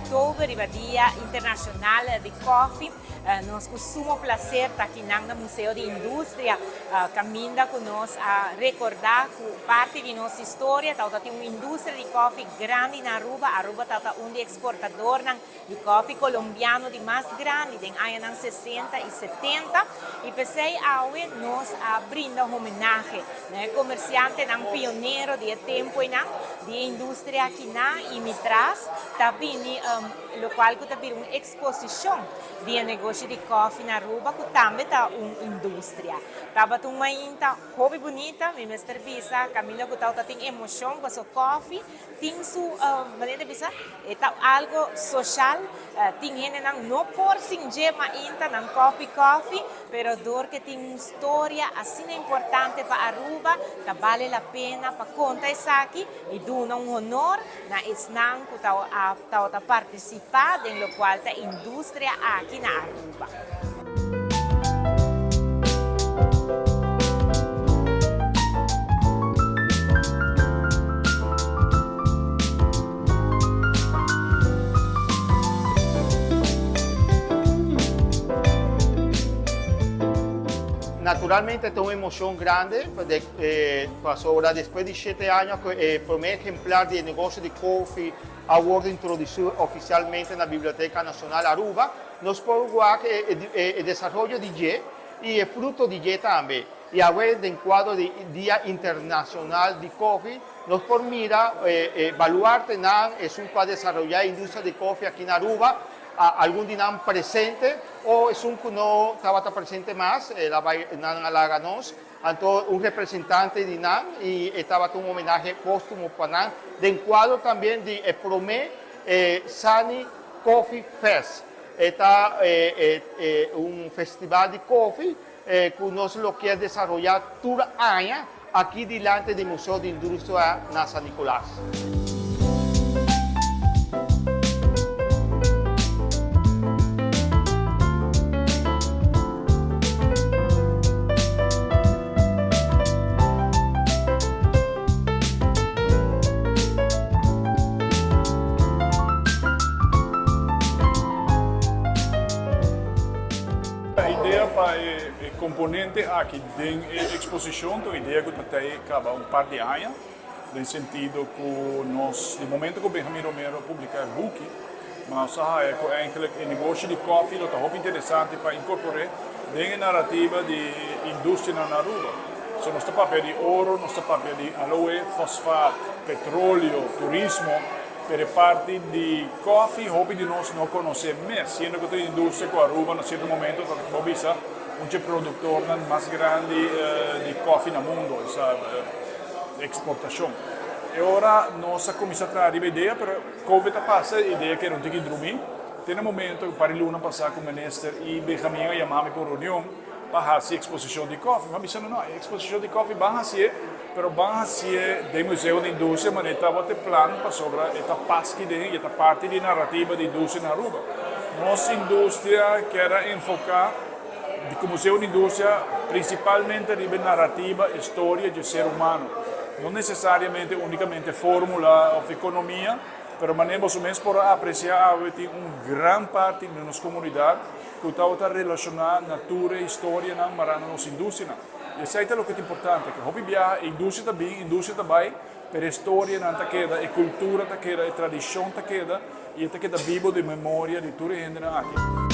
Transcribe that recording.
outubro, o Dia Internacional de Coffee. Nós costumamos prazer estar aqui no Museu de Indústria, caminhando conosco a recordar que parte de nossa história, tem uma indústria de coffee grande na Aruba. Aruba é um exportador de coffee colombiano de mais grande, em anos 60 e 70. E pensei, hoje nós brindamos homenagem, né, comerciante, pioneiro de tempo de indústria aqui na Imitras, também o qual também uma exposição de negócio de coffee na Aruba, que também é uma indústria. Estava uma hobby bonita, minha entrevista, Camila, que tem emoção, porque o coffee tem sua maneira de pensar, é algo social, tem gente não por singe, mas ainda não coffee, pero dor que tem uma história assim importante para Aruba, que vale a pena para contar isso aqui e dar um honor na Isnan que está participando em lo qual a indústria aqui na Aruba. Naturalmente tengo una emoción grande, ahora después de 7 años, el primer ejemplar de negocio de coffee award introducido oficialmente en la Biblioteca Nacional Aruba, nos podemos el desarrollo de YE y el fruto de YE también. Y ahora del cuadro de Día Internacional de Coffee, nos por mira, Baluarte es un para desarrollar industria de coffee aquí en Aruba, algún dinam presente o es un que no estaba presente más, la Laganos, entonces un representante de NAN y estaba un homenaje póstumo para NAN, de encuadro también de Promé Sani Coffee Fest. Está un festival de coffee que nos lo quiere desarrollar toda año aquí delante del Museo de Industria de San Nicolás. A ideia para o componente aqui tem exposição, a ideia que até acaba par de anos, no sentido que nós, no momento que o Benjamin Romero publicar o book, mas o negócio de coffee é muito interessante para incorporar dentro da narrativa de indústria na Aruba. Só nosso papel de ouro, nosso papel de aloe, fosfato, petróleo, turismo, per parte di coffee, hobby di nós não conhecer mais, sendo que a indústria com a Aruba, em certo momento, hobby sa um produtor mais grande de coffee no mundo, essa exportação. E ora nós começamos a ter a ideia, mas Covid passa, a ideia que não tinha que dormir. Tem um momento que para o ano passado com o ministro e Benjamin chamou-me para reunião para fazer exposição de coffee, mas disse não, a exposição de coffee vai fazer, pero van a ser del Museo de Industria, mas estava o plano para sobre esta parte de esta parte de narrativa de indústria na Aruba. Nossa indústria quer enfocar o Museu de Indústria principalmente na narrativa, história de ser humano, não necessariamente unicamente fórmula ou economia, pero manemos o mesmo para apreciar que uma grande parte da nossa comunidade que está relacionada natura e história na nossa indústria. E isso é o que é importante, que hobby a indústria também, per história não está queda, e cultura está queda, e tradição está queda, e está queda vivo de memória de tudo que aqui.